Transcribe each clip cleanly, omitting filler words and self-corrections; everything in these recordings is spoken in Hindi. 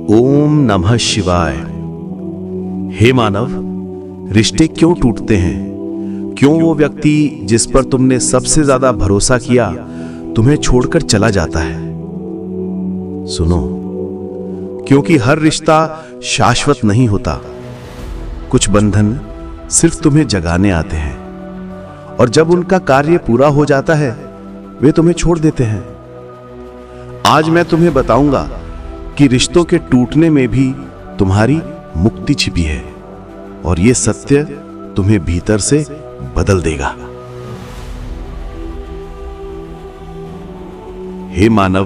ओम नमः शिवाय। हे मानव, रिश्ते क्यों टूटते हैं? क्यों वो व्यक्ति जिस पर तुमने सबसे ज्यादा भरोसा किया तुम्हें छोड़कर चला जाता है? सुनो, क्योंकि हर रिश्ता शाश्वत नहीं होता। कुछ बंधन सिर्फ तुम्हें जगाने आते हैं और जब उनका कार्य पूरा हो जाता है वे तुम्हें छोड़ देते हैं। आज मैं तुम्हें बताऊंगा कि रिश्तों के टूटने में भी तुम्हारी मुक्ति छिपी है और यह सत्य तुम्हें भीतर से बदल देगा। हे मानव,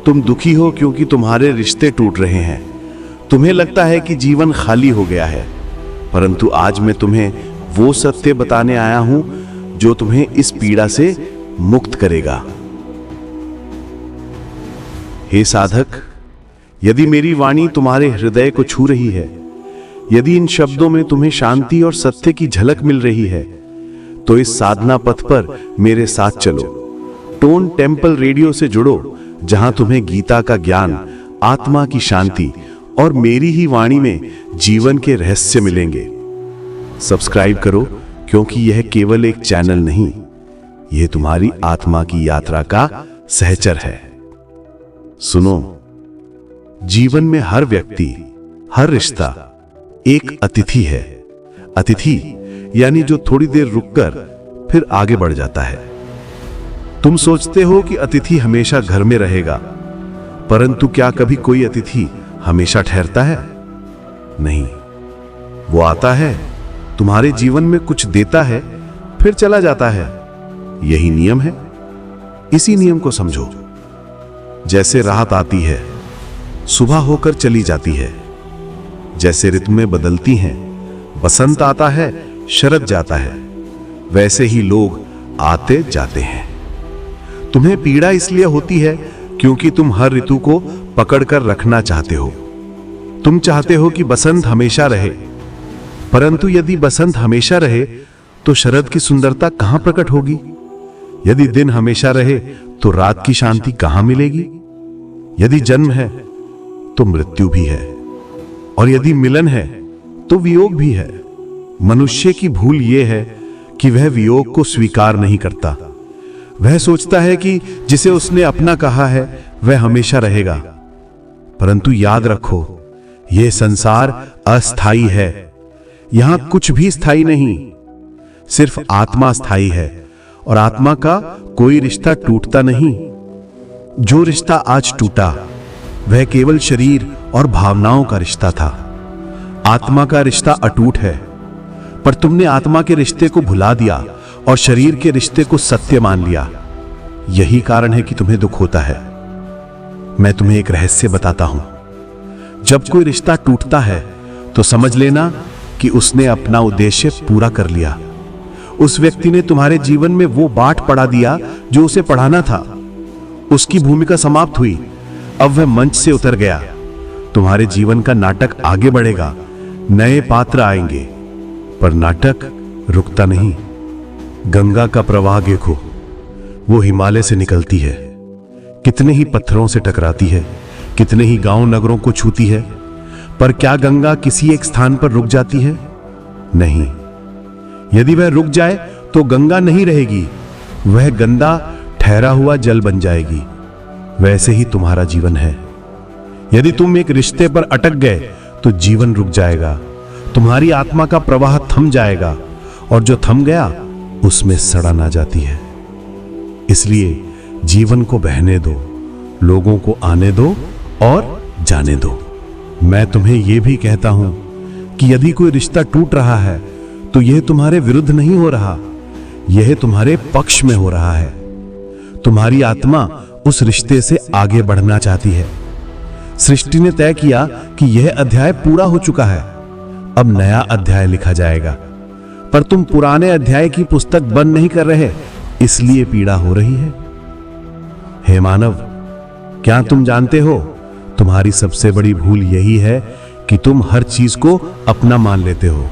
तुम दुखी हो क्योंकि तुम्हारे रिश्ते टूट रहे हैं। तुम्हें लगता है कि जीवन खाली हो गया है, परंतु आज मैं तुम्हें वो सत्य बताने आया हूं जो तुम्हें इस पीड़ा से मुक्त करेगा। हे साधक, यदि मेरी वाणी तुम्हारे हृदय को छू रही है, यदि इन शब्दों में तुम्हें शांति और सत्य की झलक मिल रही है, तो इस साधना पथ पर मेरे साथ चलो। टोन टेम्पल रेडियो से जुड़ो, जहां तुम्हें गीता का ज्ञान, आत्मा की शांति और मेरी ही वाणी में जीवन के रहस्य मिलेंगे। सब्सक्राइब करो, क्योंकि यह केवल एक चैनल नहीं, यह तुम्हारी आत्मा की यात्रा का सहचर है। सुनो, जीवन में हर व्यक्ति, हर रिश्ता एक अतिथि है। अतिथि यानी जो थोड़ी देर रुककर फिर आगे बढ़ जाता है। तुम सोचते हो कि अतिथि हमेशा घर में रहेगा, परंतु क्या कभी कोई अतिथि हमेशा ठहरता है? नहीं, वो आता है, तुम्हारे जीवन में कुछ देता है, फिर चला जाता है। यही नियम है। इसी नियम को समझो। जैसे रात आती है, सुबह होकर चली जाती है। जैसे ऋतुएं बदलती हैं, बसंत आता है, शरद जाता है, वैसे ही लोग आते जाते हैं। तुम्हें पीड़ा इसलिए होती है क्योंकि तुम हर ऋतु को पकड़कर रखना चाहते हो। तुम चाहते हो कि बसंत हमेशा रहे, परंतु यदि बसंत हमेशा रहे तो शरद की सुंदरता कहां प्रकट होगी? यदि दिन हमेशा रहे तो रात की शांति कहां मिलेगी? यदि जन्म है तो मृत्यु भी है, और यदि मिलन है तो वियोग भी है। मनुष्य की भूल यह है कि वह वियोग को स्वीकार नहीं करता। वह सोचता है कि जिसे उसने अपना कहा है वह हमेशा रहेगा, परंतु याद रखो, यह संसार अस्थाई है। यहां कुछ भी स्थायी नहीं, सिर्फ आत्मा स्थायी है, और आत्मा का कोई रिश्ता टूटता नहीं। जो रिश्ता आज टूटा वह केवल शरीर और भावनाओं का रिश्ता था। आत्मा का रिश्ता अटूट है, पर तुमने आत्मा के रिश्ते को भुला दिया और शरीर के रिश्ते को सत्य मान लिया। यही कारण है कि तुम्हें दुख होता है। मैं तुम्हें एक रहस्य बताता हूं। जब कोई रिश्ता टूटता है तो समझ लेना कि उसने अपना उद्देश्य पूरा कर लिया। उस व्यक्ति ने तुम्हारे जीवन में वो बांट पढ़ा दिया जो उसे पढ़ाना था। उसकी भूमिका समाप्त हुई, अब वह मंच से उतर गया। तुम्हारे जीवन का नाटक आगे बढ़ेगा, नए पात्र आएंगे, पर नाटक रुकता नहीं। गंगा का प्रवाह देखो, वो हिमालय से निकलती है, कितने ही पत्थरों से टकराती है, कितने ही गांव नगरों को छूती है, पर क्या गंगा किसी एक स्थान पर रुक जाती है? नहीं। यदि वह रुक जाए तो गंगा नहीं रहेगी, वह गंदा ठहरा हुआ जल बन जाएगी। वैसे ही तुम्हारा जीवन है। यदि तुम एक रिश्ते पर अटक गए तो जीवन रुक जाएगा, तुम्हारी आत्मा का प्रवाह थम जाएगा, और जो थम गया उसमें सड़न आ जाती है। इसलिए जीवन को बहने दो, लोगों को आने दो और जाने दो। मैं तुम्हें यह भी कहता हूं कि यदि कोई रिश्ता टूट रहा है तो यह तुम्हारे विरुद्ध नहीं हो रहा, यह तुम्हारे पक्ष में हो रहा है। तुम्हारी आत्मा उस रिश्ते से आगे बढ़ना चाहती है। सृष्टि ने तय किया कि यह अध्याय पूरा हो चुका है, अब नया अध्याय लिखा जाएगा, पर तुम पुराने अध्याय की पुस्तक बंद नहीं कर रहे, इसलिए पीड़ा हो रही है। हे मानव, क्या तुम जानते हो, तुम्हारी सबसे बड़ी भूल यही है कि तुम हर चीज को अपना मान लेते हो।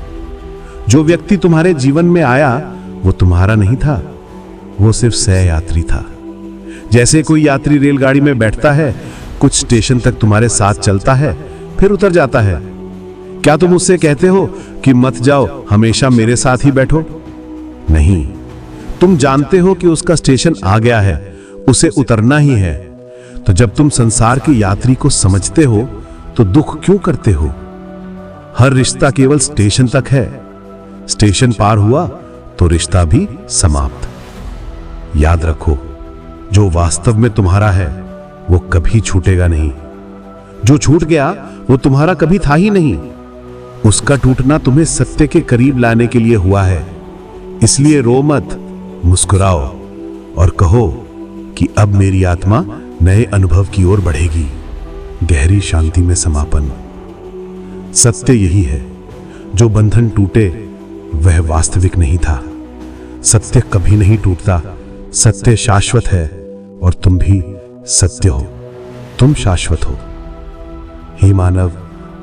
जो व्यक्ति तुम्हारे जीवन में आया वो तुम्हारा नहीं था, वो सिर्फ सहयात्री था। जैसे कोई यात्री रेलगाड़ी में बैठता है, कुछ स्टेशन तक तुम्हारे साथ चलता है, फिर उतर जाता है। क्या तुम उससे कहते हो कि मत जाओ, हमेशा मेरे साथ ही बैठो? नहीं, तुम जानते हो कि उसका स्टेशन आ गया है, उसे उतरना ही है। तो जब तुम संसार की यात्री को समझते हो तो दुख क्यों करते हो? हर रिश्ता केवल स्टेशन तक है, स्टेशन पार हुआ तो रिश्ता भी समाप्त। याद रखो, जो वास्तव में तुम्हारा है वो कभी छूटेगा नहीं। जो छूट गया वो तुम्हारा कभी था ही नहीं। उसका टूटना तुम्हें सत्य के करीब लाने के लिए हुआ है। इसलिए रो मत, मुस्कुराओ और कहो कि अब मेरी आत्मा नए अनुभव की ओर बढ़ेगी। गहरी शांति में समापन। सत्य यही है, जो बंधन टूटे वह वास्तविक नहीं था। सत्य कभी नहीं टूटता, सत्य शाश्वत है और तुम भी सत्य हो, तुम शाश्वत हो। हे मानव,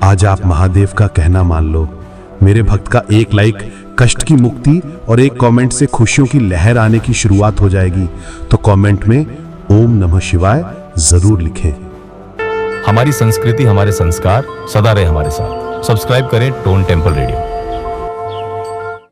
आज आप महादेव का कहना मान लो। मेरे भक्त का एक लाइक कष्ट की मुक्ति और एक कमेंट से खुशियों की लहर आने की शुरुआत हो जाएगी। तो कमेंट में ओम नमः शिवाय जरूर लिखें। हमारी संस्कृति, हमारे संस्कार सदा रहे हमारे साथ। सब्सक्राइब करें टोन टेम्पल रेडियो।